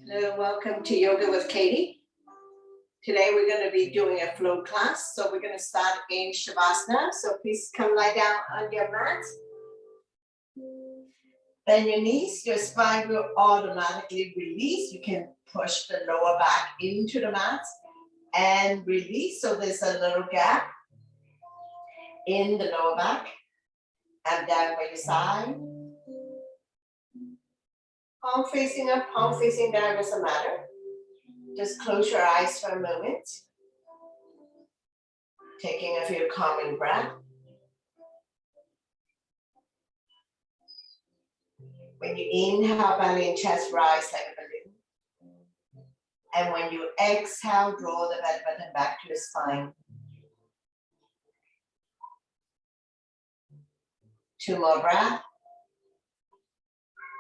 Hello, welcome to Yoga with Katie. Today we're going to be doing a flow class. So we're going to start in Shavasana. So please come lie down on your mat. Bend your knees, your spine will automatically release. You can push the lower back into the mat and release. So there's a little gap in the lower back and down by your side. Palm facing up, palm facing down, doesn't matter. Just close your eyes for a moment. Taking a few calming breaths. When you inhale, belly and chest rise like a balloon. And when you exhale, draw the belly button back to your spine. 2 more breaths.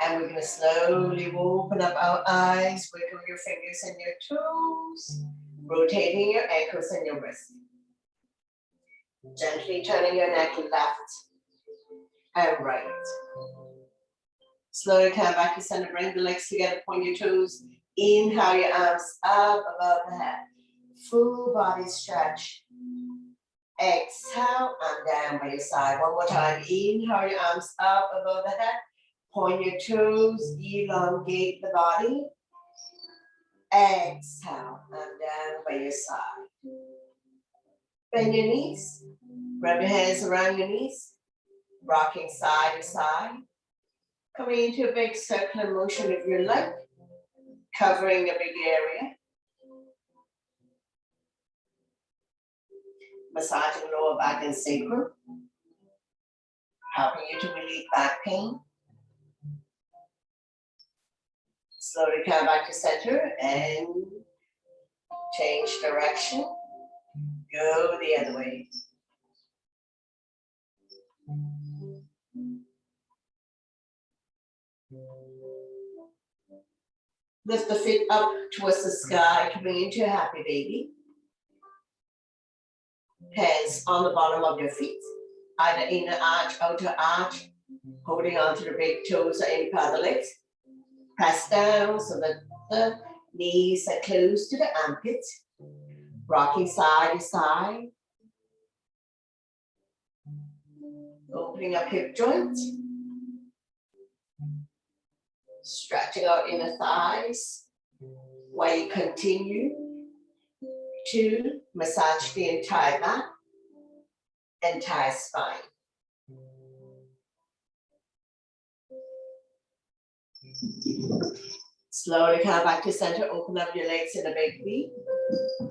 And we're going to slowly open up our eyes, wiggle your fingers and your toes, rotating your ankles and your wrists. Gently turning your neck left and right. Slowly come back to center, bring the legs together, point your toes. Inhale your arms up above the head. Full body stretch. Exhale and down by your side. One more time. Inhale your arms up above the head. Point your toes, elongate the body. Exhale and down by your side. Bend your knees. Wrap your hands around your knees. Rocking side to side. Coming into a big circular motion if you like. Covering a big area. Massaging lower back and sacrum. Helping you to relieve back pain. Slowly come back to center and change direction. Go the other way. Lift the feet up towards the sky, coming into a happy baby. Hands on the bottom of your feet, either inner arch, outer arch, holding on to the big toes or any part of the legs. Press down so that the knees are close to the armpits. Rocking side to side. Opening up hip joints. Stretching out inner thighs. While you continue to massage the entire back, entire spine. Slowly come back to center, open up your legs in a big V.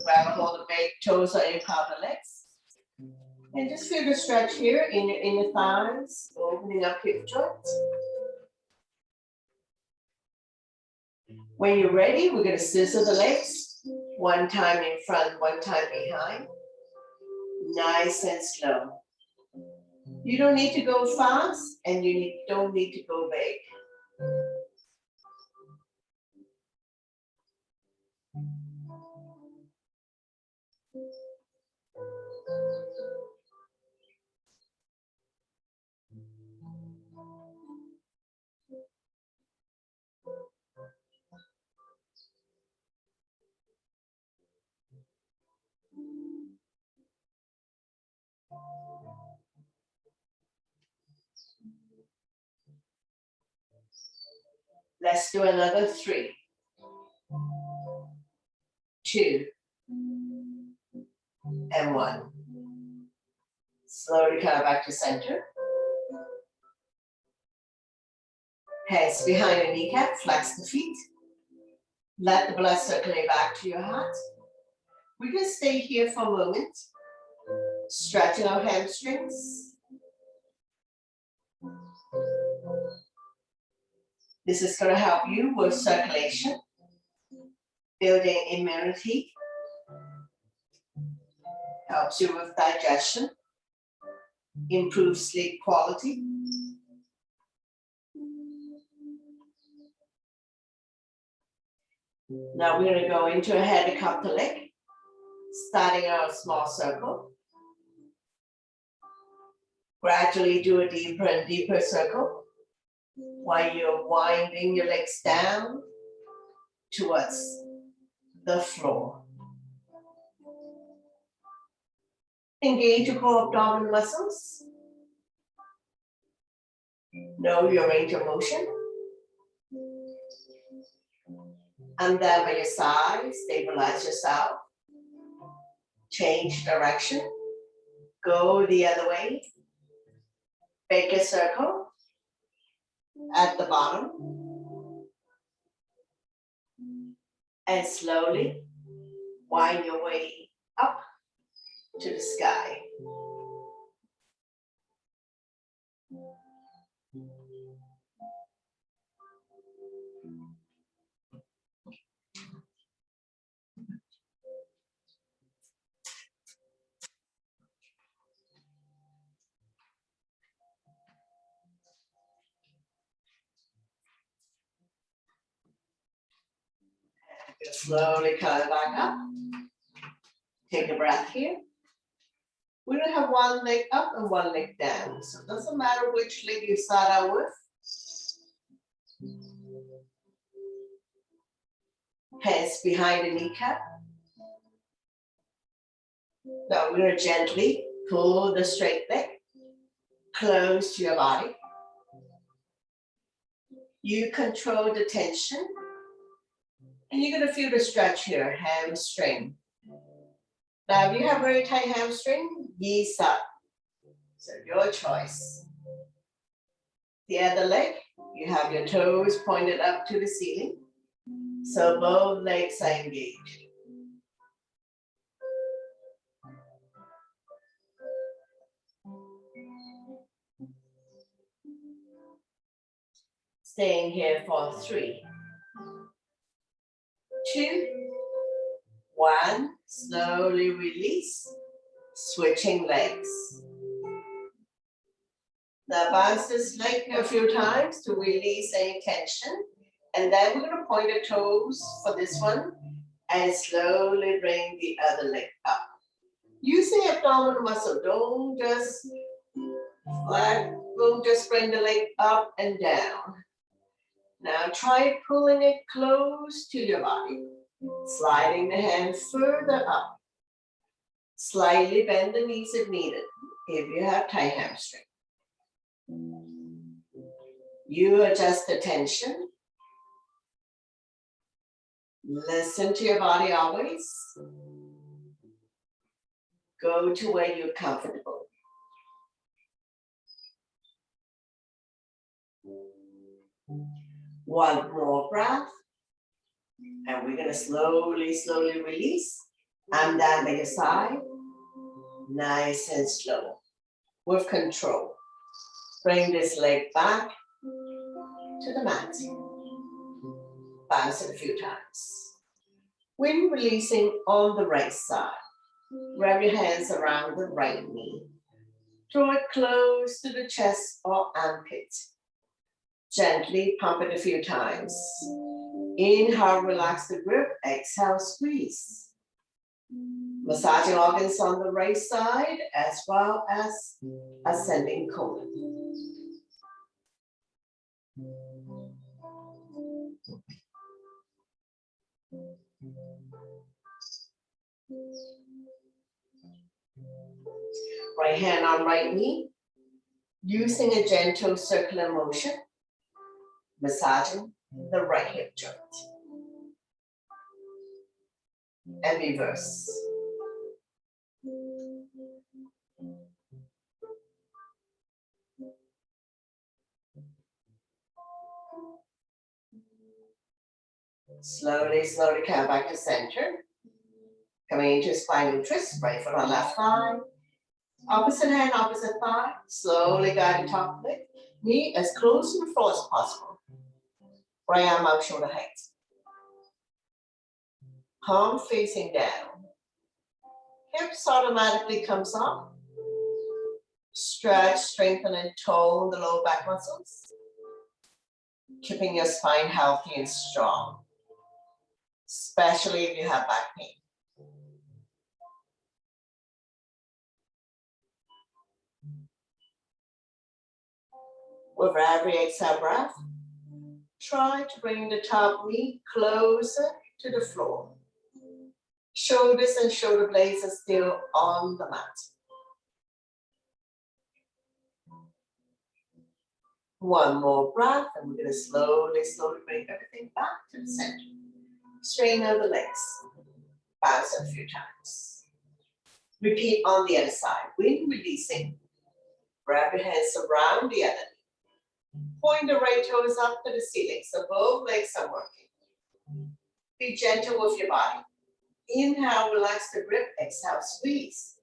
Grab a hold of big toes or any part of the legs. And just feel the stretch here in your inner thighs, opening up hip joints. When you're ready, we're going to scissor the legs. One time in front, one time behind. Nice and slow. You don't need to go fast and you don't need to go big. Let's do another 3, 2, and 1. Slowly come back to center. Hands behind your kneecap, flex the feet. Let the blood circulate back to your heart. We're going to stay here for a moment. Stretching our hamstrings. This is going to help you with circulation, building immunity, helps you with digestion, improves sleep quality. Now we're going to go into a helicopter leg, starting our small circle. Gradually do a deeper and deeper circle while you're winding your legs down towards the floor. Engage your core abdominal muscles. Know your range of motion. And then by your side, stabilize yourself. Change direction. Go the other way. Make a circle at the bottom. And slowly wind your way up to the sky. Slowly come back up. Take a breath here. We're gonna have one leg up and one leg down. So it doesn't matter which leg you start out with. Hands behind the kneecap. Now we're gonna gently pull the straight leg close to your body. You control the tension. And you're gonna feel the stretch here, hamstring. Now, if you have very tight hamstring, knees up. So your choice. The other leg, you have your toes pointed up to the ceiling. So both legs are engaged. Staying here for 3, 2, 1. Slowly release, switching legs. Now bounce this leg a few times to release any tension. And then we're gonna point the toes for this one and slowly bring the other leg up. Use the abdominal muscle, don't just bring the leg up and down. Now try pulling it close to your body, sliding the hand further up. Slightly bend the knees if needed, if you have tight hamstring. You adjust the tension. Listen to your body always. Go to where you're comfortable. One more breath. And we're gonna slowly, slowly release. Arm down by your side. Nice and slow. With control. Bring this leg back to the mat. Bounce it a few times. When releasing on the right side, wrap your hands around the right knee. Draw it close to the chest or armpit. Gently pump it a few times. Inhale, relax the grip. Exhale, squeeze. Massaging organs on the right side as well as ascending colon. Right hand on right knee, using a gentle circular motion, massaging the right hip joint. And reverse. Slowly, slowly come back to center. Coming into spinal twist, right foot on left thigh. Opposite hand, opposite thigh. Slowly guide the top leg. Knee as close to the floor as possible. Right arm out, shoulder height. Palm facing down. Hips automatically comes up. Stretch, strengthen, and tone the lower back muscles. Keeping your spine healthy and strong. Especially if you have back pain. With every exhale breath, try to bring the top knee closer to the floor. Shoulders and shoulder blades are still on the mat. One more breath, and we're going to slowly bring everything back to the center. Straighten out the legs. Bounce a few times. Repeat on the other side. When releasing, grab your hands around the other knee. Point the right toes up to the ceiling, so both legs are working. Be gentle with your body. Inhale, relax the grip. Exhale, squeeze.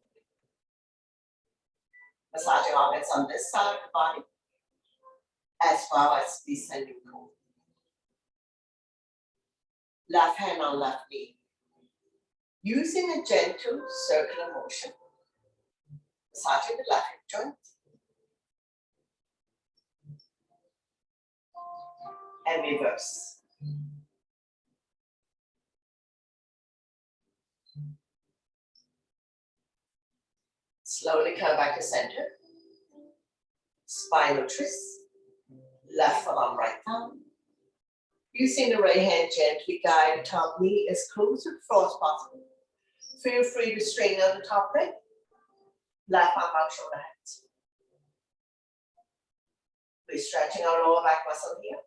Massaging organs on this side of the body, as well as descending core. Left hand on left knee. Using a gentle circular motion. Massaging the left hip joint. And reverse. Slowly come back to center. Spinal twist. Left foot on right thumb. Using the right hand gently guide the top knee as close to the floor as possible. Feel free to straighten out the top leg. Left arm out, shoulder hands. We're stretching our lower back muscle here.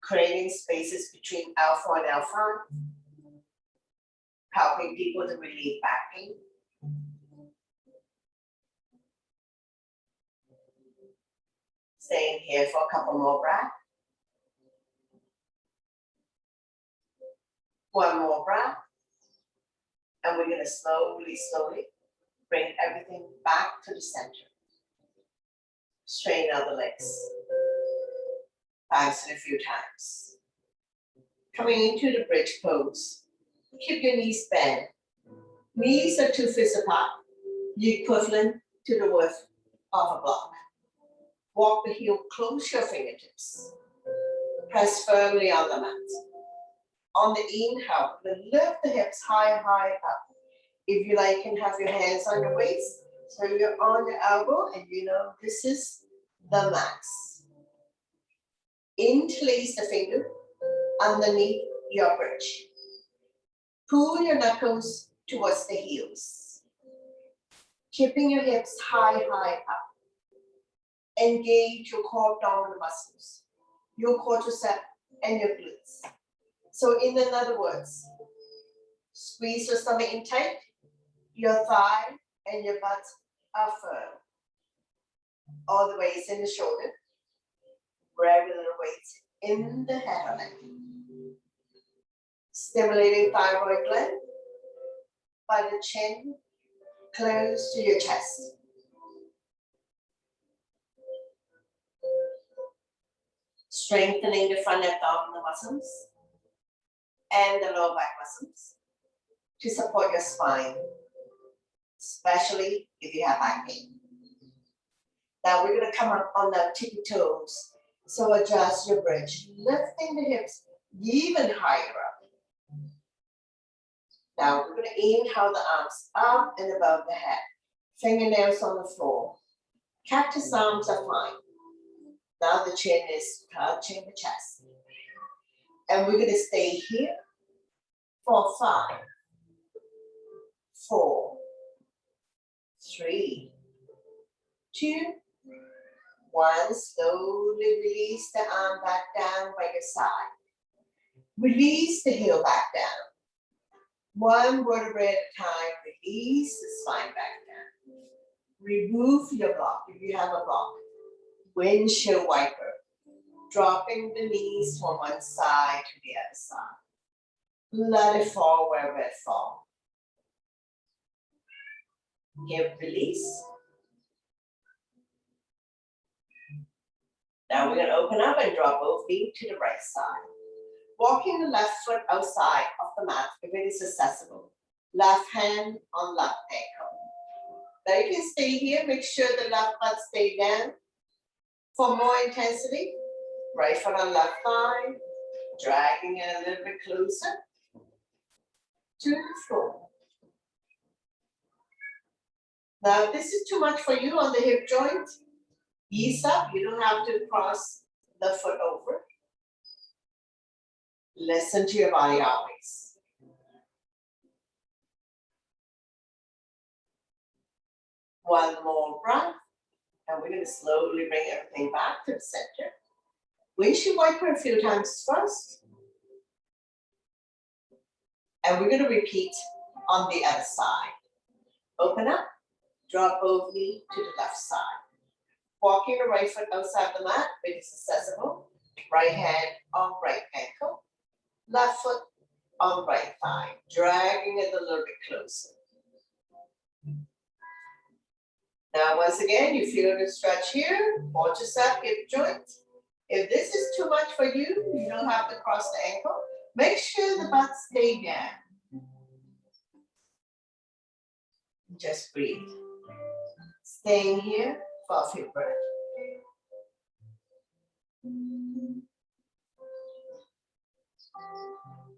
Creating spaces between L4 and L5. Helping people to relieve back pain. Staying here for a couple more breaths. One more breath. And we're going to slowly bring everything back to the center. Straighten out the legs. Bounce it a few times. Coming into the bridge pose. Keep your knees bent. Knees are 2 fists apart, equivalent to the width of a block. Walk the heel, close your fingertips. Press firmly on the mat. On the inhale, lift the hips high up. If you like, you can have your hands on your waist, so you're on the elbow, and you know this is the max. Interlace the finger underneath your bridge. Pull your knuckles towards the heels. Keeping your hips high up. Engage your core abdominal muscles, your quadricep and your glutes. So in other words, squeeze your stomach in tight, your thigh and your butt are firm. All the weights in the shoulder, regular weights in the head or neck. Stimulating thyroid gland by the chin close to your chest. Strengthening the front abdominal muscles and the lower back muscles to support your spine, especially if you have back pain. Now we're going to come up on the tippy toes, so adjust your bridge, lifting the hips even higher up. Now we're going to inhale the arms up and above the head, fingernails on the floor. Cactus arms are fine. Now the chin is touching the chest. And we're going to stay here for 5, 4, 3, 2, 1. Slowly release the arm back down by your side. Release the heel back down. One vertebrae at a time. Release the spine back down. Remove your block if you have a block. Windshield wiper. Dropping the knees from one side to the other side. Let it fall wherever it falls. Give release. Now we're going to open up and drop both feet to the right side. Walking the left foot outside of the mat if it is accessible. Left hand on left ankle. Now you can stay here. Make sure the left butt stay down. For more intensity, right foot on left thigh, dragging it a little bit closer to the floor. Now, if this is too much for you on the hip joint, Ease up, you don't have to cross the foot over. Listen to your body always. One more breath, and we're going to slowly bring everything back to the center. Windshield wiper a few times first. And we're going to repeat on the other side. Open up, drop both knees to the left side. Walking the right foot outside the mat, it is accessible. Right hand on right ankle. Left foot on right thigh. Dragging it a little bit closer. Now, once again, you feel the stretch here. Watch yourself, hip joint. If this is too much for you, you don't have to cross the ankle. Make sure the butt stay down. Just breathe. Staying here for a few breaths.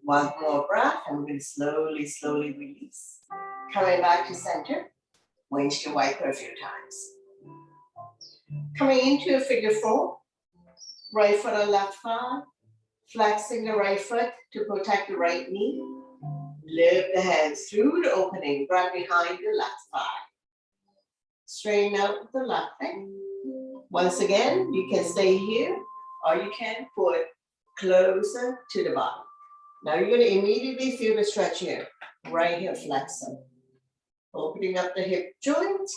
One more breath, and we're going to slowly, slowly release. Coming back to center. Windshield wiper a few times. Coming into a figure four. Right foot on left thigh. Flexing the right foot to protect the right knee. Lift the hands through the opening, right behind the left thigh. Straighten out the left leg. Once again, you can stay here, or you can put closer to the bottom. Now you're going to immediately feel the stretch here. Right here, flexing. Opening up the hip joint.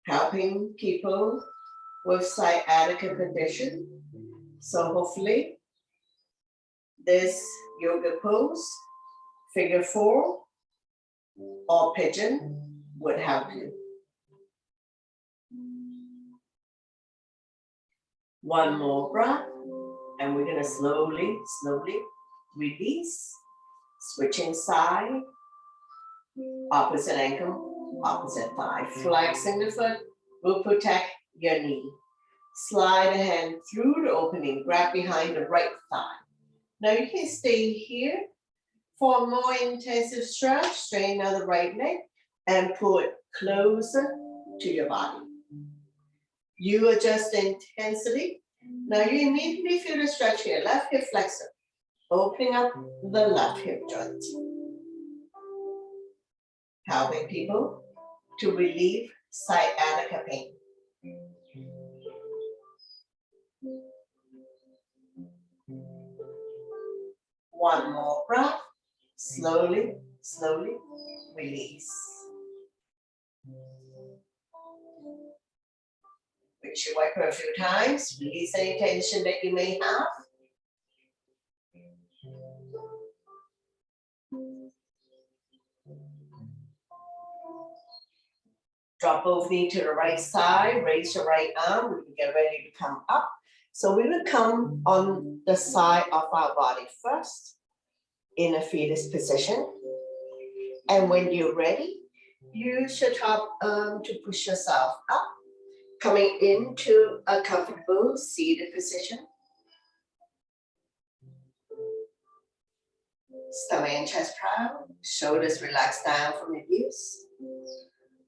Helping people with sciatica condition. So hopefully, this yoga pose, figure four, or pigeon would help you. One more breath, and we're gonna slowly, slowly release, switching side, opposite ankle, opposite thigh. Flexing the foot will protect your knee. Slide a hand through the opening, grab behind the right thigh. Now you can stay here for a more intensive stretch. Straighten out the right leg and pull it closer to your body. You adjust the intensity. Now you immediately feel the stretch here. Left hip flexor, opening up the left hip joint. Helping people to relieve sciatica pain. One more breath. Slowly, slowly release. Windshield wiper a few times. Release any tension that you may have. Drop both knees to the right side. Raise your right arm. We can get ready to come up. So we will come on the side of our body first in a fetus position. And when you're ready, use your top arm to push yourself up, coming into a comfortable seated position. Stomach and chest proud, shoulders relaxed down from your ears.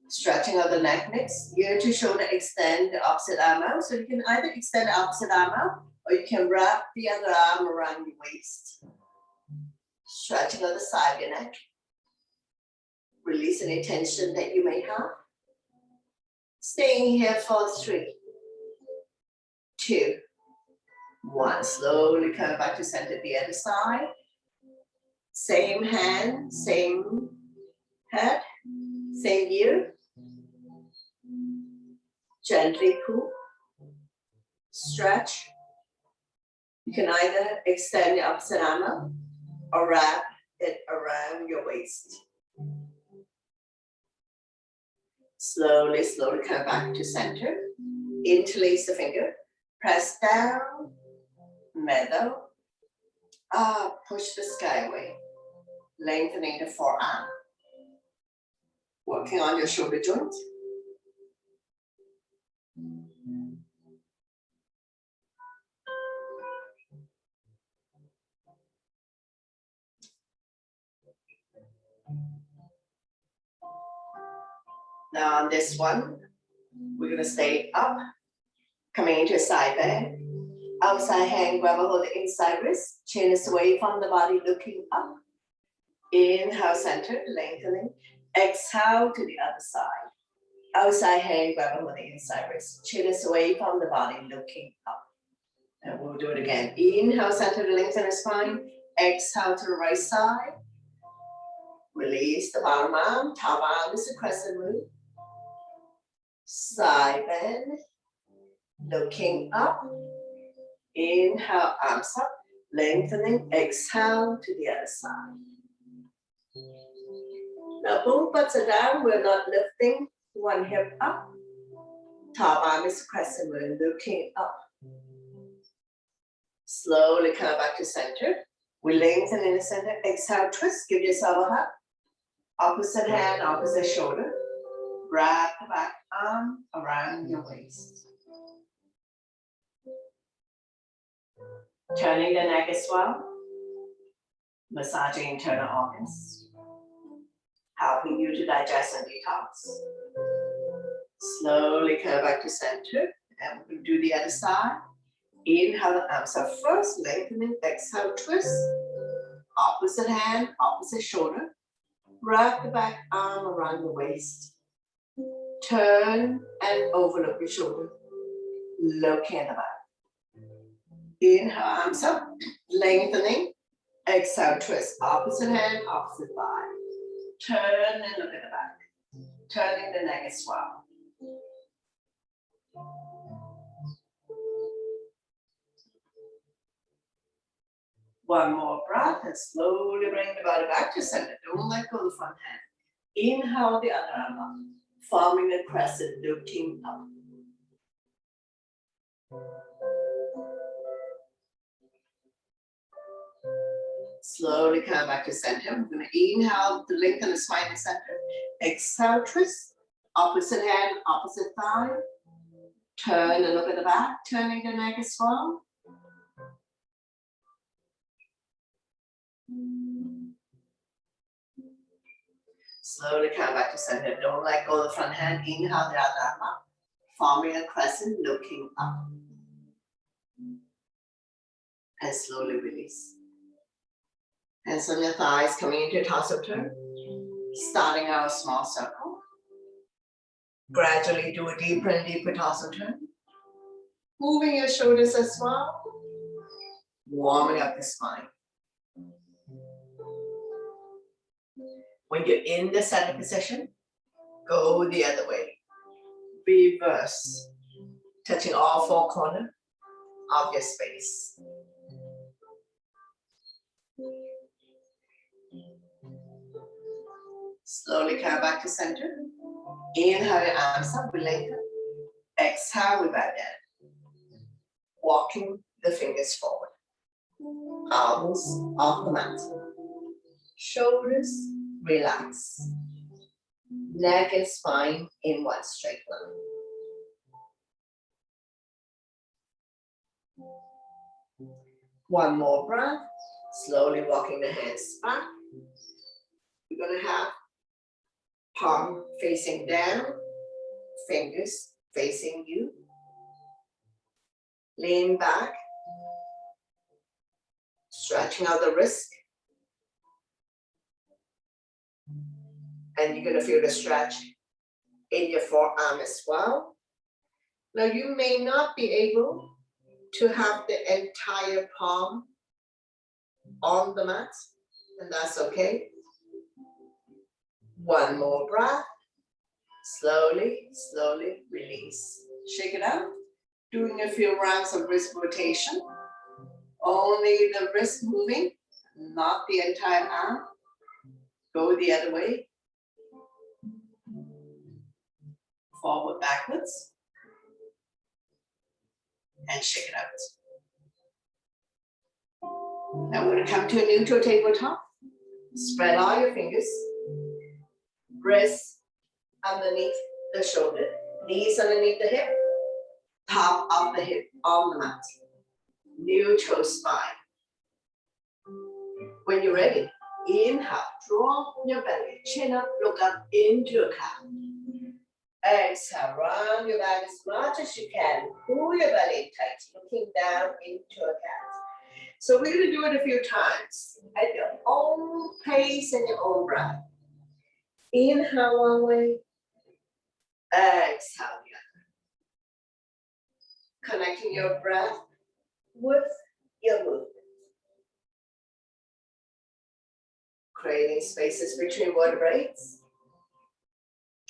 Stretching of the neck next, ear to shoulder, extend the opposite arm out. So you can either extend the opposite arm out, or you can wrap the other arm around your waist. Stretching on the side of your neck. Release any tension that you may have. Staying here for 3, 2, 1. Slowly come back to center the other side. Same hand, same head, same ear. Gently pull, stretch. You can either extend the opposite arm up or wrap it around your waist. Slowly, slowly come back to center. Interlace the finger. Press down, middle, up, push the skyway. Lengthening the forearm. Working on your shoulder joint. Now on this one, We're gonna stay up, coming into a side bend. Outside hand, grab a hold of the inside wrist, chin is away from the body, looking up. Inhale, center, lengthening. Exhale to the other side. Outside hand, grab a hold of the inside wrist, chin is away from the body, looking up. And we'll do it again. Inhale, center to lengthen the spine. Exhale to the right side. Release the bottom arm. Top arm is a crescent moon. Side bend. Looking up. Inhale, arms up. Lengthening. Exhale to the other side. Now both butts are down. We're not lifting. One hip up. Top arm is a crescent moon. Looking up. Slowly come back to center. We lengthen in the center. Exhale, twist. Give yourself a hug. Opposite hand, opposite shoulder. Wrap the back arm around your waist. Turning the neck as well. Massaging internal organs. Helping you to digest and detox. Slowly come back to center. And we'll do the other side. Inhale the arms up first, lengthening, exhale, twist. Opposite hand, opposite shoulder. Wrap the back arm around the waist. Turn and overlook your shoulder. Look at the back. Inhale, arms up, lengthening. Exhale, twist. Opposite hand, opposite thigh. Turn and look at the back. Turning the neck as well. One more breath and slowly bring the body back to center. Don't let go of the front hand. Inhale the other arm up, forming a crescent, looking up. Slowly come back to center. We're going to inhale to lengthen the spine in center. Exhale, twist. Opposite hand, opposite thigh. Turn and look at the back, turning the neck as well. Slowly come back to center. Don't let go of the front hand. Inhale the other arm up, forming a crescent, looking up. And slowly release. Hands on your thighs, coming into a torso turn. Starting our small circle. Gradually do a deeper and deeper torso turn. Moving your shoulders as well. Warming up the spine. When you're in the center position, go the other way. Reverse. Touching all four corners of your space. Slowly come back to center. Inhale your arms up, we lengthen. Exhale, we bow down. Walking the fingers forward. Arms off the mat. Shoulders relax. Neck and spine in one straight line. One more breath. Slowly walking the hands back. We're going to have palm facing down, fingers facing you. Lean back, stretching out the wrist. And you're going to feel the stretch in your forearm as well. Now you may not be able to have the entire palm on the mat, and that's okay. One more breath. Slowly, slowly release. Shake it out. Doing a few rounds of wrist rotation. Only the wrist moving, not the entire arm. Go the other way. Forward, backwards. And shake it out. Now we're going to come to a neutral tabletop. Spread all your fingers. Wrists underneath the shoulder. Knees underneath the hip. Top of the hip on the mat. Neutral spine. When you're ready, inhale, draw your belly, chin up, look up into a cow. Exhale, round your back as much as you can. Pull your belly tight, looking down into a cat. So we're going to do it a few times at your own pace and your own breath. Inhale one way, exhale the other. Connecting your breath with your movement. Creating spaces between vertebrae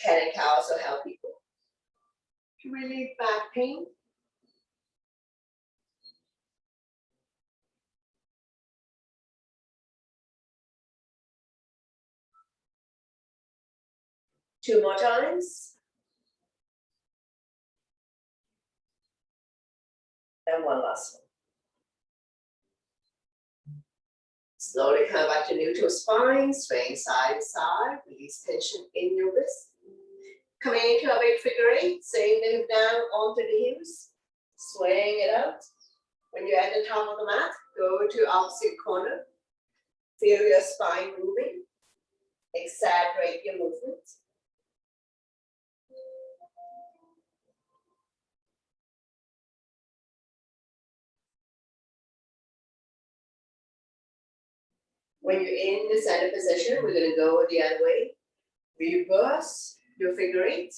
can also help people to relieve back pain. Two more times. And one last one. Slowly come back to neutral spine, swaying side to side, release tension in your wrist. Coming into a big figure eight, same move down onto the heels, swaying it out. When you're at the top of the mat, go to opposite corner. Feel your spine moving. Exaggerate your movement. When you're in the center position, we're going to go the other way. Reverse your figure eight.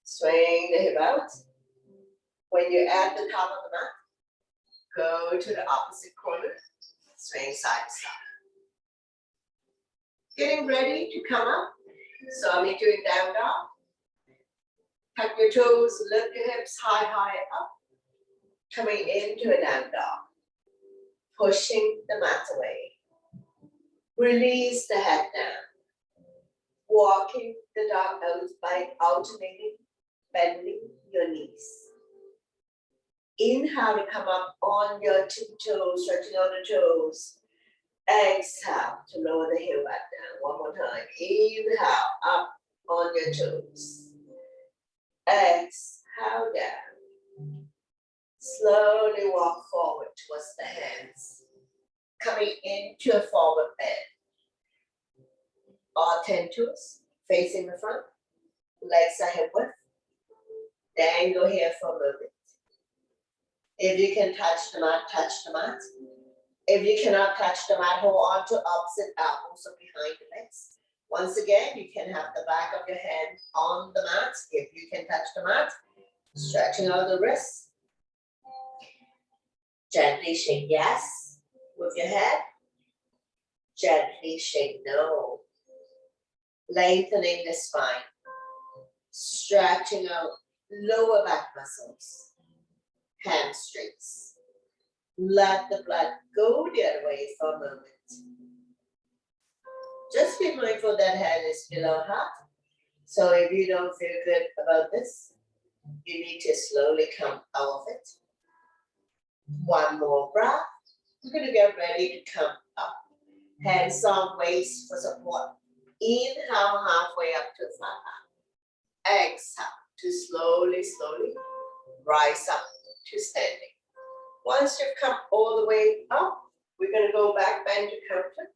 Swing the hip out. When you're at the top of the mat, go to the opposite corner. Swing side to side. Getting ready to come up. So I'm doing down dog. Tuck your toes, lift your hips high up. Coming into a down dog. Pushing the mat away. Release the head down. Walking the dog out by alternating, bending your knees. Inhale to come up on your tippy toes, stretching out the toes. Exhale to lower the heel back down. One more time. Inhale up on your toes. Exhale down. Slowly walk forward towards the hands. Coming into a forward bend. All 10 toes facing the front. Legs are hip width. Dangle here for a moment. If you can touch the mat, touch the mat. If you cannot touch the mat, hold on to opposite elbows or behind the legs. Once again, you can have the back of your hand on the mat. If you can touch the mat, stretching out the wrists. Gently shake yes with your head. Gently shake no. Lengthening the spine. Stretching out lower back muscles. Hamstrings. Let the blood go the other way for a moment. Just be mindful that head is below heart. So if you don't feel good about this, you need to slowly come out of it. One more breath. We're going to get ready to come up. Hands on waist for support. Inhale halfway up to flat back. Exhale to slowly rise up to standing. Once you've come all the way up, we're going to go back bend to counter.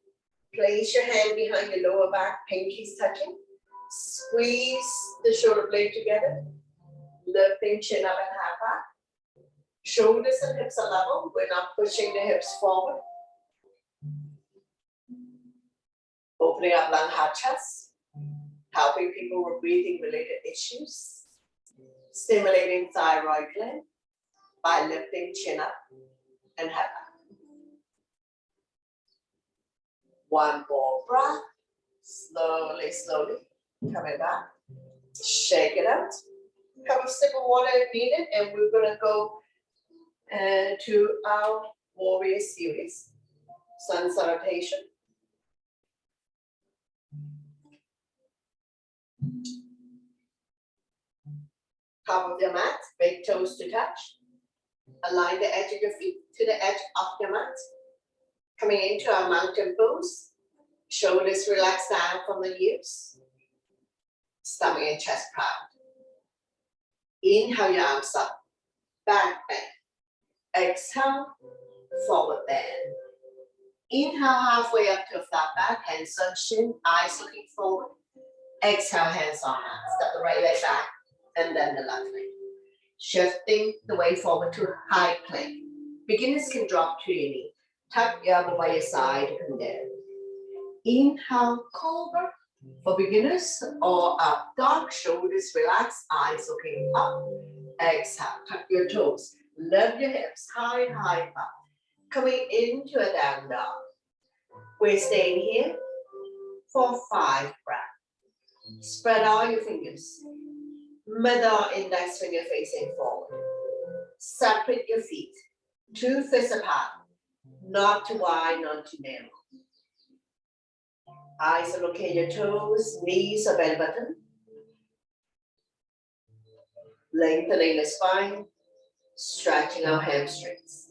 Place your hand behind your lower back, pinkies touching. Squeeze the shoulder blade together. Lifting chin up and half back. Shoulders and hips are level. We're not pushing the hips forward. Opening up lung, heart, chest. Helping people with breathing related issues. Stimulating thyroid gland by lifting chin up and head back. One more breath. Slowly coming back. Shake it out. Cup of sip of water if needed, and we're going to go to our warrior series. Sun salutation. Top of your mat, big toes to touch. Align the edge of your feet to the edge of your mat. Coming into our mountain pose. Shoulders relax down from the ears. Stomach and chest proud. Inhale your arms up. Back bend. Exhale, forward bend. Inhale halfway up to a flat back, hands on chin, eyes looking forward. Exhale, hands on mat. Step the right leg back and then the left leg. Shifting the weight forward to high plank. Beginners can drop to your knee. Tuck your elbow by your side and down. Inhale, cobra for beginners, or up dog, shoulders relaxed, eyes looking up. Exhale, tuck your toes, lift your hips high, high up. Coming into a down dog. We're staying here for 5 breaths. Spread out your fingers. Middle index finger facing forward. Separate your feet. 2 fists apart. Not too wide, not too narrow. Eyes are looking at your toes, knees are belly button. Lengthening the spine, stretching our hamstrings.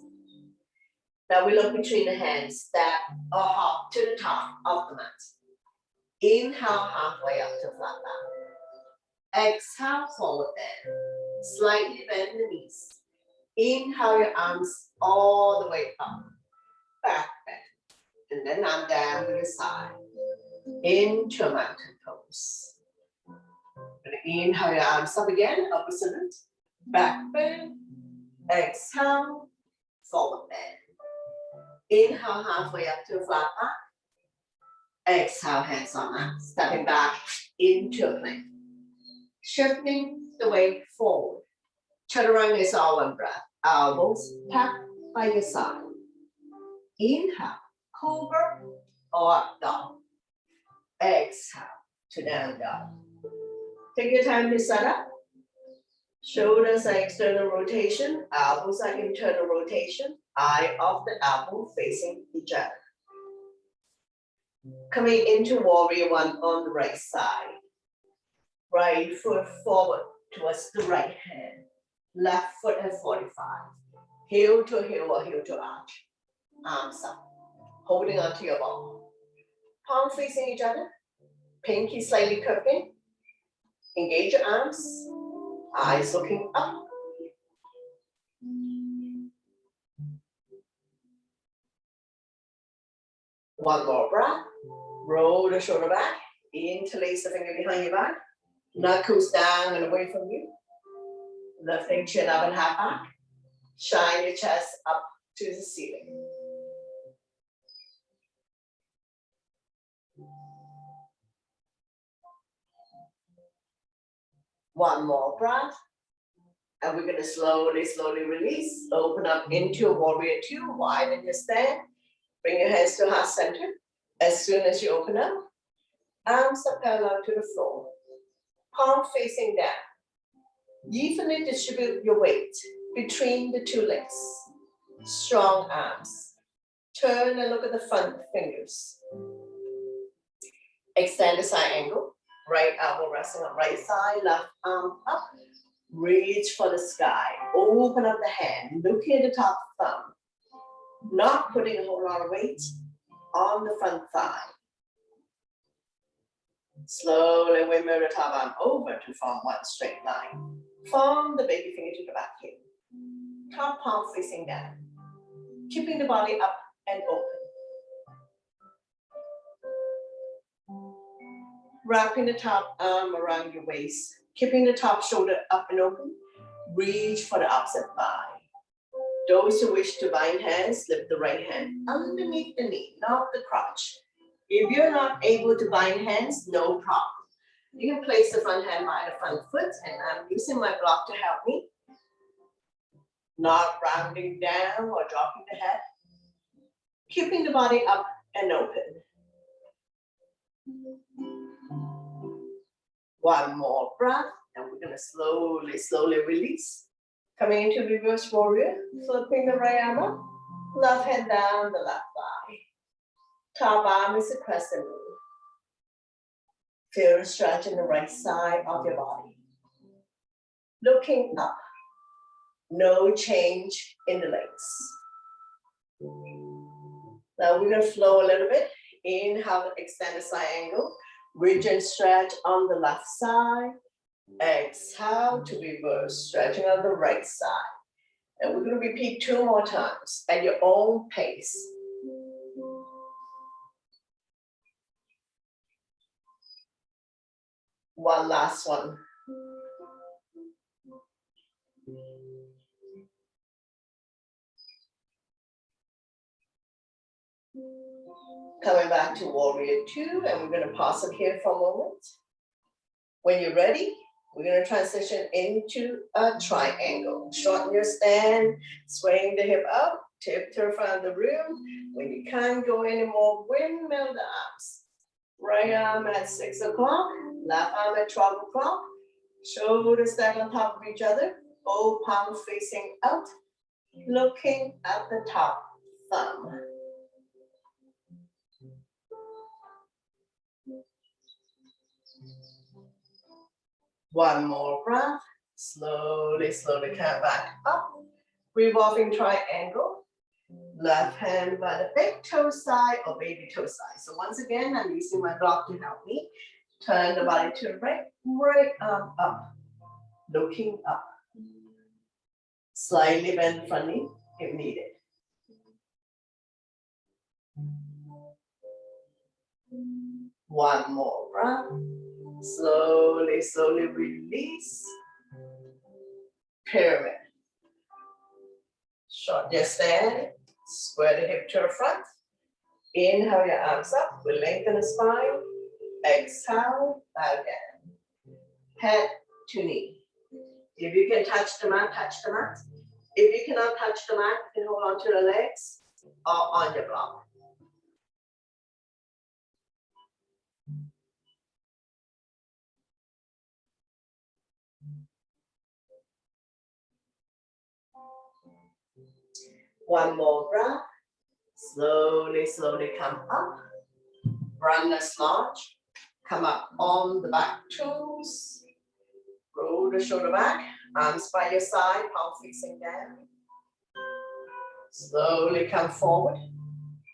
Now we look between the hands, step or hop to the top of the mat. Inhale halfway up to flat back. Exhale, forward bend. Slightly bend the knees. Inhale your arms all the way up. Back bend. And then arm down to the side. Into a mountain pose. And inhale your arms up again, opposite. Back bend. Exhale, forward bend. Inhale halfway up to a flat back. Exhale, hands on mat. Stepping back into a plank. Shifting the weight forward. Chaturanga is all one breath. Elbows tucked by your side. Inhale, cobra or up dog. Exhale to down dog. Take your time to set up. Shoulders are external rotation, elbows are internal rotation, eye of the elbow facing each other. Coming into warrior one on the right side. Right foot forward towards the right hand. Left foot at 45. Heel to heel or heel to arch. Arms up. Holding onto your ball. Palm facing each other. Pinky slightly curving. Engage your arms. Eyes looking up. One more breath. Roll the shoulder back. Interlace the finger behind your back. Knuckles down and away from you. Lifting chin up and half back. Shine your chest up to the ceiling. One more breath. And we're going to slowly, slowly release. Open up into a warrior two. Widen your stand. Bring your hands to heart center. As soon as you open up, arms are parallel to the floor. Palm facing down. Evenly distribute your weight between the two legs. Strong arms. Turn and look at the front fingers. Extend the side angle. Right elbow resting on right side, left arm up. Reach for the sky. Open up the hand. Looking at the top thumb. Not putting a whole lot of weight on the front thigh. Slowly we move the top arm over to form one straight line. From the baby finger to the back heel. Top palm facing down. Keeping the body up and open. Wrapping the top arm around your waist. Keeping the top shoulder up and open. Reach for the opposite thigh. Those who wish to bind hands, lift the right hand underneath the knee, not the crotch. If you're not able to bind hands, no problem. You can place the front hand by the front foot, and I'm using my block to help me. Not rounding down or dropping the head. Keeping the body up and open. One more breath, and we're going to slowly, slowly release. Coming into reverse warrior, flipping the right arm up, left hand down the left thigh. Top arm is a crescent moon. Feel the stretch in the right side of your body. Looking up, no change in the legs. Now we're going to flow a little bit. Inhale, extend the side angle. Ridge and stretch on the left side. Exhale to reverse, stretching on the right side. And we're going to repeat 2 more times at your own pace. One last one. Coming back to warrior two, and we're gonna pause it here for a moment. When you're ready, we're gonna transition into a triangle. Shorten your stand, swaying the hip up, tiptoe around the room. When you can't go anymore, windmill the arms. Right arm at 6 o'clock, left arm at 12 o'clock. Shoulders stack on top of each other, both palms facing out, looking at the top thumb. One more breath, slowly, slowly come back up. Revolving triangle, left hand by the big toe side or baby toe side. So once again, I'm using my block to help me. Turn the body to the right arm up, looking up. Slightly bend the front knee if needed. One more breath. Slowly, slowly release. Pyramid. Short your stand. Square the hip to the front. Inhale your arms up. We lengthen the spine. Exhale, bow down. Head to knee. If you can touch the mat, touch the mat. If you cannot touch the mat, you can hold on to the legs or on your block. One more breath. Slowly, slowly come up. Runner's lunge. Come up on the back toes. Roll the shoulder back. Arms by your side, palm facing down. Slowly come forward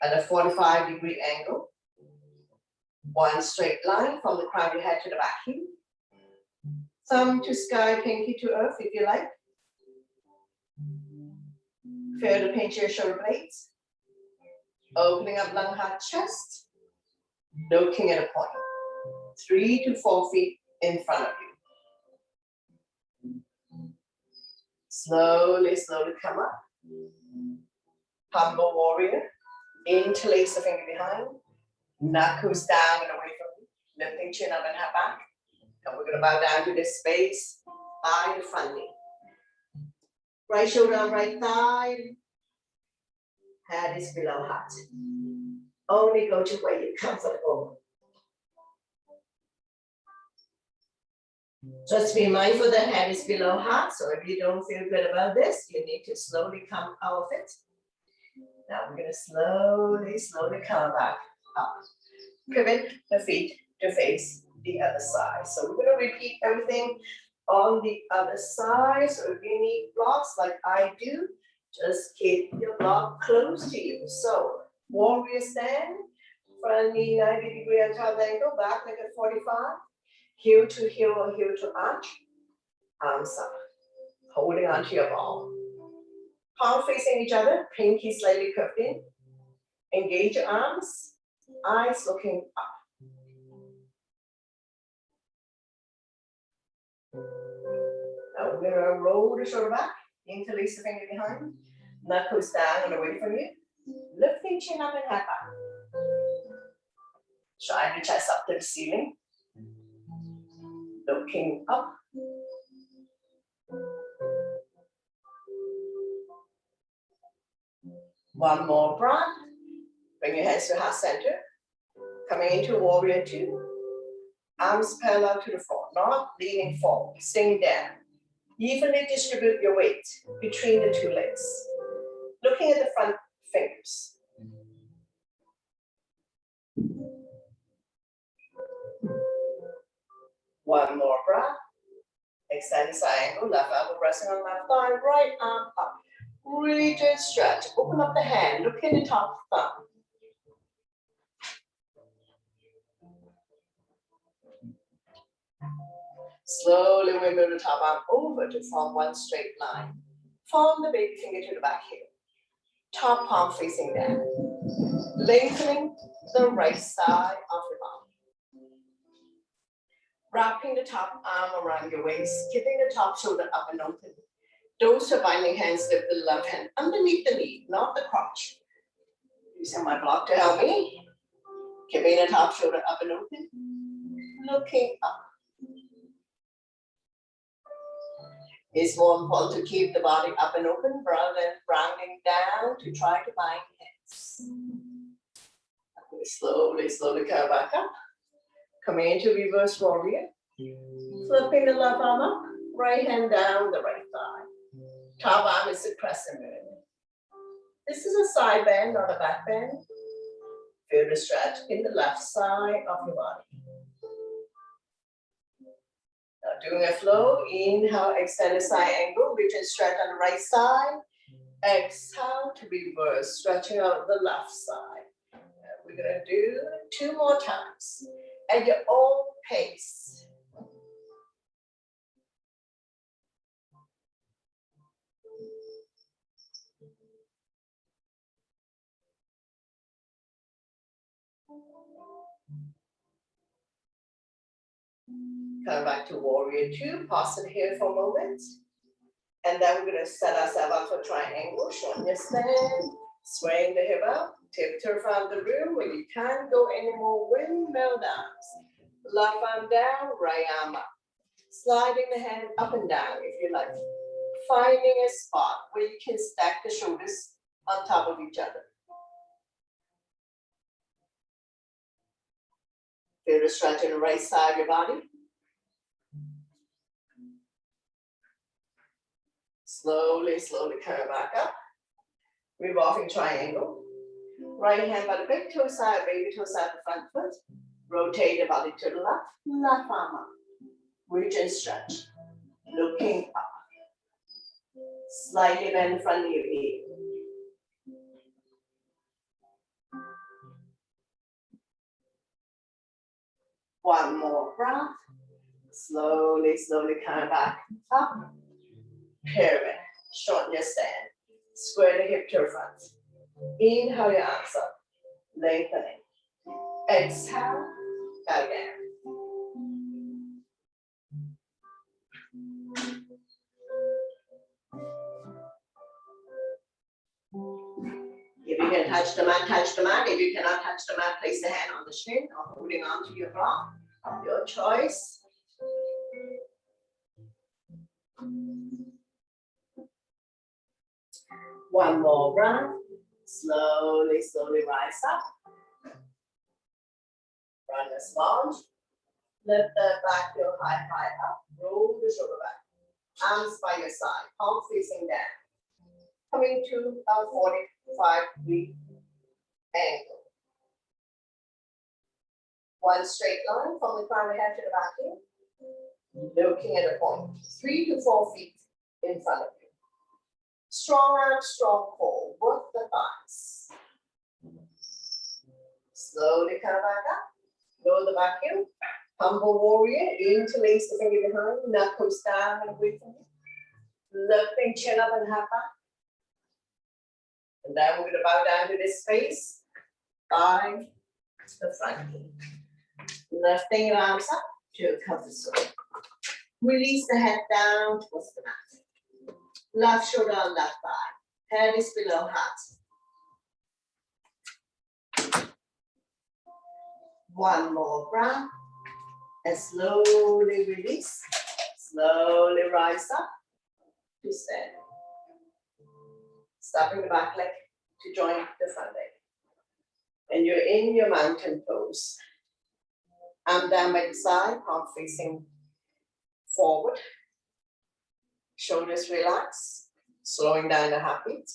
at a 45-degree angle. One straight line from the crown of your head to the back heel. Thumb to sky, pinky to earth if you like. Feel the pinch of your shoulder blades. Opening up lung, heart, chest. Looking at a point. 3 to 4 feet in front of you. Slowly, slowly come up. Humble warrior. Interlace the finger behind. Knuckles down and away from you. Lifting chin up and head back. And we're going to bow down to this space by the front knee. Right shoulder on right thigh. Head is below heart. Only go to where you're comfortable. Just be mindful that head is below heart. So if you don't feel good about this, you need to slowly come out of it. Now we're going to slowly, slowly come back up. Pivot the feet to face the other side. So we're going to repeat everything on the other side. So if you need blocks like I do, just keep your block close to you. So warrior stand, front knee 90 degree on top angle, back leg at 45, heel to heel or heel to arch, arms up, holding onto your ball. Palm facing each other, pinky slightly curved in. Engage your arms, eyes looking up. Now we're gonna roll the shoulder back, interlace the finger behind, knuckles down and away from you. Lifting chin up and head back. Shine the chest up to the ceiling. Looking up. One more breath. Bring your hands to heart center. Coming into warrior two. Arms parallel to the floor, not leaning forward, staying down. Evenly distribute your weight between the two legs. Looking at the front fingers. One more breath. Extend the side angle, left elbow resting on left thigh, right arm up. Reach and stretch. Open up the hand, look at the top thumb. Slowly we move the top arm over to form one straight line. Form the baby finger to the back heel. Top palm facing down. Lengthening the right side of the body. Wrapping the top arm around your waist, keeping the top shoulder up and open. Those surviving hands lift the left hand underneath the knee, not the crotch. Using my block to help me. Keeping the top shoulder up and open. Looking up. It's more important to keep the body up and open rather than rounding down to try to bind hands. Slowly, slowly curve back up. Coming into reverse warrior. Flipping the left arm up, right hand down the right thigh. Top arm is the crescent moon. This is a side bend, not a back bend. Feel the stretch in the left side of your body. Now doing a flow, inhale, extend the side angle, reach and stretch on the right side. Exhale to reverse, stretching out the left side. We're gonna do 2 more times at your own pace. Come back to warrior 2, pause it here for a moment. And then we're gonna set ourselves up for triangle, shorten your stand, swaying the hip out, tiptoe around the room. When you can't go anymore, windmill downs. Left arm down, right arm up. Sliding the hand up and down if you like. Finding a spot where you can stack the shoulders on top of each other. Feel the stretch on the right side of your body. Slowly, slowly curve back up. Revolving triangle. Right hand by the big toe side, baby toe side, the front foot. Rotate the body to the left, left arm up. Reach and stretch. Looking up. Slightly bend the front of your knee. One more breath. Slowly, slowly come back up. Pyramid. Shorten your stand. Square the hip to the front. Inhale your arms up. Lengthening. Exhale. Back down. If you can touch the mat, touch the mat. If you cannot touch the mat, place the hand on the shin or holding on to your block. Your choice. One more breath. Slowly, slowly rise up. Run a sponge. Lift the back heel high, high up. Roll the shoulder back. Arms by your side. Palm facing down. Coming to a 45-degree angle. One straight line from the crown of the head to the back heel. Looking at a point. 3 to 4 feet in front of you. Strong arms, strong core. Work the thighs. Slowly come back up. Lower the back heel. Humble warrior. Interlace the finger behind. Knuckles down and away from you. Lifting chin up and half back. And then we're going to bow down to this space by the front knee. Lifting your arms up to a comfort zone. Release the head down towards the mat. Left shoulder on left thigh. Head is below heart. One more breath. And slowly release. Slowly rise up to stand. Stopping the back leg to join the front leg. And you're in your mountain pose. Arm down by the side, palm facing forward. Shoulders relax, slowing down the heartbeat.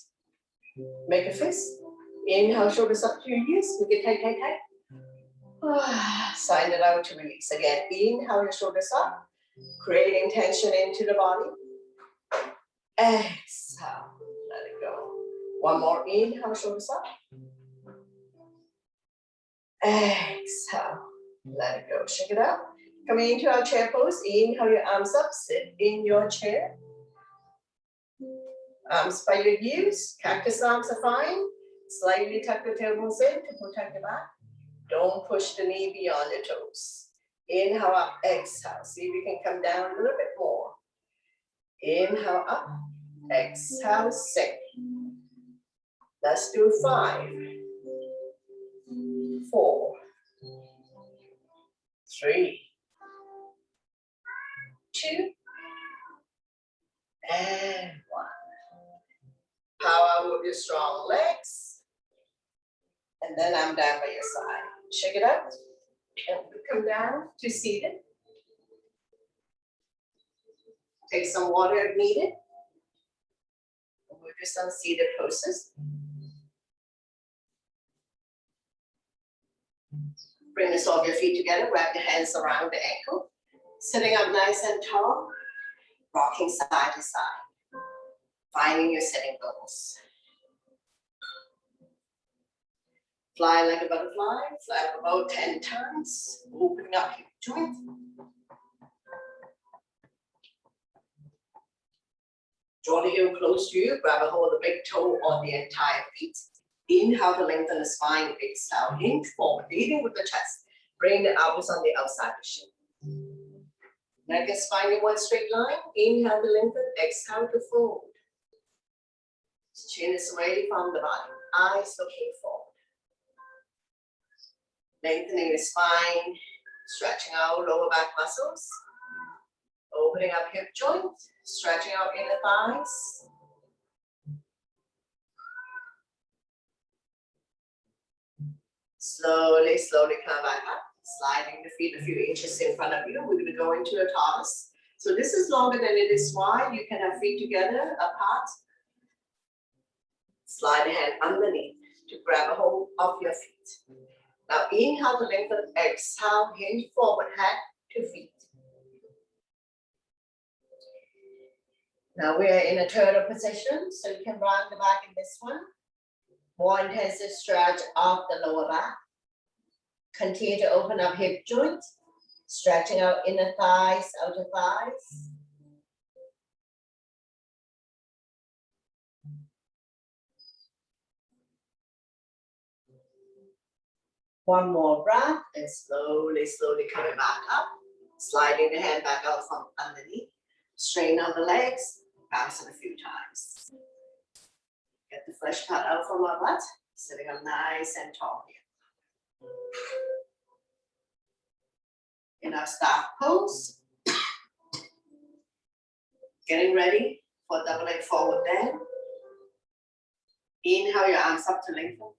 Make a fist. Inhale, shoulders up to your ears. Make it tight, tight, tight. Sign it out to release. Again, inhale your shoulders up, creating tension into the body. Exhale, let it go. One more, inhale, shoulders up. Exhale, let it go. Shake it out. Coming into our chair pose, inhale your arms up, sit in your chair. Arms by your heels, cactus arms are fine. Slightly tuck the tailbones in to protect the back. Don't push the knee beyond the toes. Inhale up, exhale. See if you can come down a little bit more. Inhale up, exhale, sink. Let's do 5, 4, 3, 2, and 1. Power with your strong legs. And then I'm down by your side. Shake it out. And we come down to seated. Take some water if needed. We'll do some seated poses. Bring the sole of your feet together. Wrap your hands around the ankle. Sitting up nice and tall. Rocking side to side. Finding your sitting bones. Fly like a butterfly. Fly up about 10 times. Opening up hip joint. Draw the heel close to you. Grab a hold of the big toe on the entire feet. Inhale to lengthen the spine. Exhale, hinge forward, leading with the chest. Bring the elbows on the outside of the shin. Neck and spine in one straight line. Inhale to lengthen. Exhale to fold. Chin is away from the body. Eyes looking forward. Lengthening the spine. Stretching out lower back muscles. Opening up hip joint. Stretching out inner thighs. Slowly, slowly come back up. Sliding the feet a few inches in front of you. We're going to go into a tortoise. So this is longer than it is wide. You can have feet together, apart. Slide the hand underneath to grab a hold of your feet. Now inhale to lengthen. Exhale, hinge forward, head to feet. Now we are in a turtle position, so you can round the back in this one. More intensive stretch of the lower back. Continue to open up hip joint, stretching out inner thighs, outer thighs. One more breath, and slowly, slowly coming back up. Sliding the hand back out from underneath. Straighten out the legs. Bounce it a few times. Get the flesh cut out from our butt. Sitting up nice and tall here. In our staff pose. Getting ready for double leg forward bend. Inhale your arms up to lengthen.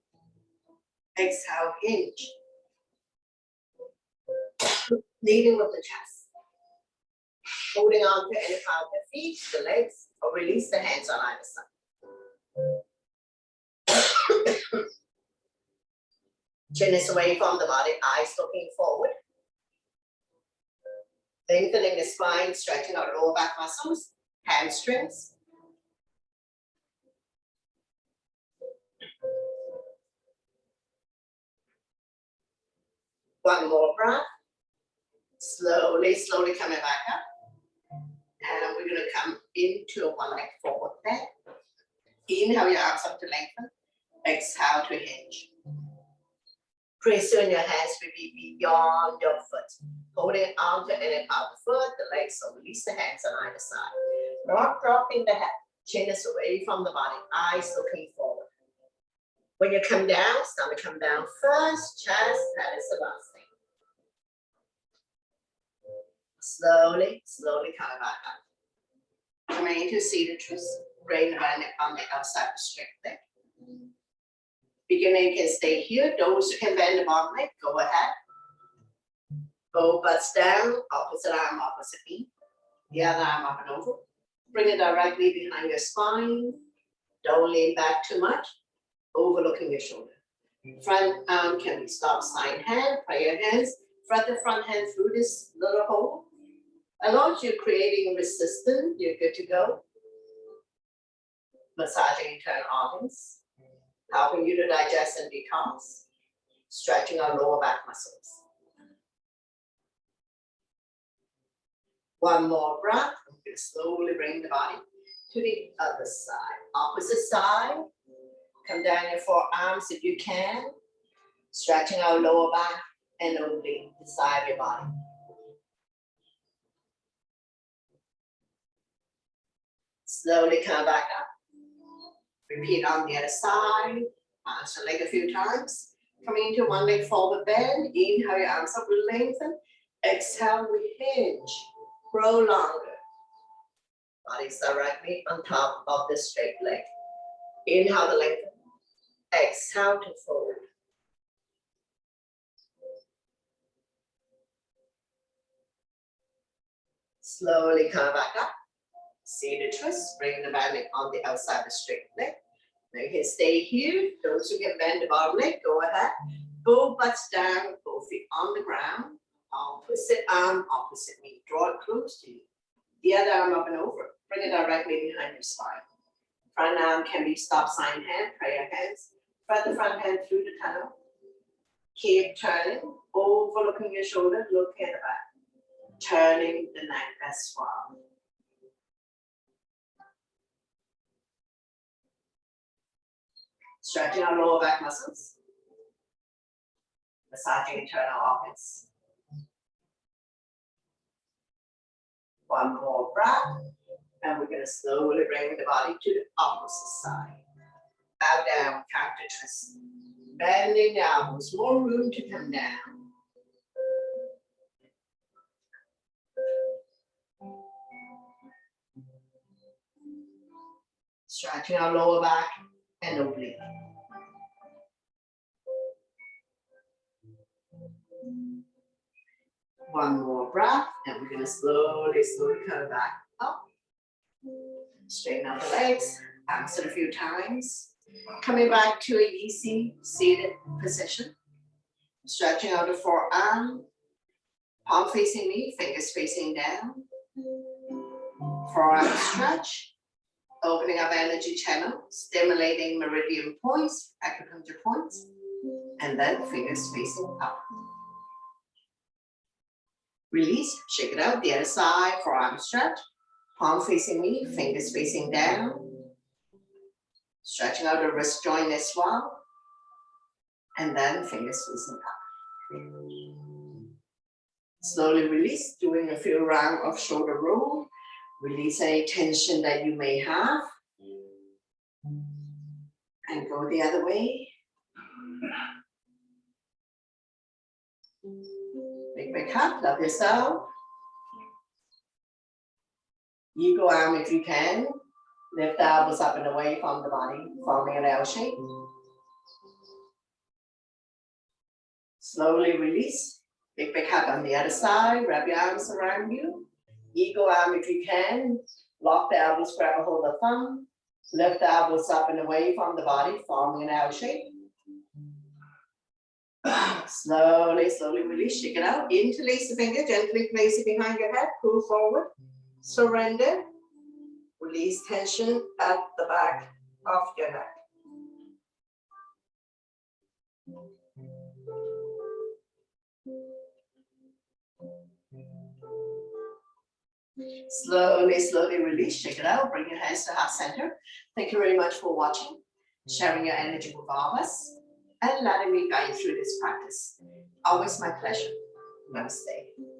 Exhale, hinge. Leading with the chest. Holding on to any part of the feet, the legs, or release the hands on either side. Chin is away from the body, eyes looking forward. Lengthening the spine, stretching out lower back muscles, hamstrings. One more breath. Slowly, slowly coming back up. And we're going to come into a one leg forward bend. Inhale your arms up to lengthen. Exhale to hinge. Pressing your hands will be beyond your foot. Holding on to any part of the foot, the legs, so release the hands on either side. Not dropping the head. Chin is away from the body. Eyes looking forward. When you come down, stomach come down first, chest, that is the last thing. Slowly, slowly coming back up. Coming into seated twist. Bring the band on the outside of straight leg. Beginner, you can stay here. Those who can bend the bottom leg, go ahead. Both butts down, opposite arm, opposite knee. The other arm up and over. Bring it directly behind your spine. Don't lean back too much. Overlooking your shoulder. Front arm can be stop sign hand, prayer hands. Front the front hand through this little hole. As long as you're creating resistance, you're good to go. Massaging internal organs. Helping you to digest and detox. Stretching our lower back muscles. One more breath. I'm going to slowly bring the body to the other side. Opposite side. Come down your forearms if you can. Stretching our lower back and only the side of your body. Slowly come back up. Repeat on the other side. Arch the leg a few times. Coming into one leg forward bend. Inhale your arms up, lengthen. Exhale, we hinge. Grow longer. Body's directly on top of the straight leg. Inhale to lengthen. Exhale to fold. Slowly come back up. Seated twist. Bring the band on the outside of the straight leg. Now you can stay here. Those who can bend the bottom leg, go ahead. Both butts down, both feet on the ground. Opposite arm, opposite knee. Draw it close to you. The other arm up and over. Bring it directly behind your spine. Front arm can be stop sign hand, prayer hands. Front the front hand through the tunnel. Keep turning, overlooking your shoulder, looking at the back. Turning the neck as well. Stretching our lower back muscles. Massaging internal organs. One more breath. And we're going to slowly bring the body to the opposite side. Bow down, counter twist. Bending down, there's more room to come down. Stretching our lower back and oblique. One more breath, and we're going to slowly come back up. Straighten out the legs, arms it a few times. Coming back to a easy seated position. Stretching out the forearm, palm facing me, fingers facing down. Forearm stretch, opening up energy channel, stimulating meridian points, acupuncture points, and then fingers facing up. Release, shake it out, the other side, forearm stretch, palm facing me, fingers facing down. Stretching out the wrist joint as well. And then fingers facing up. Slowly release, doing a few rounds of shoulder roll. Release any tension that you may have. And go the other way. Big up, love yourself. Eagle arm if you can. Lift the elbows up and away from the body, forming an L shape. Slowly release. Big hug on the other side. Wrap your arms around you. Eagle arm if you can. Lock the elbows, grab a hold of the thumb. Lift the elbows up and away from the body, forming an L shape. Slowly release. Shake it out. Interlace the finger. Gently place it behind your head. Pull forward. Surrender. Release tension at the back of your neck. Slowly release. Shake it out. Bring your hands to heart center. Thank you very much for watching, sharing your energy with all of us, and letting me guide you through this practice. Always my pleasure. Namaste.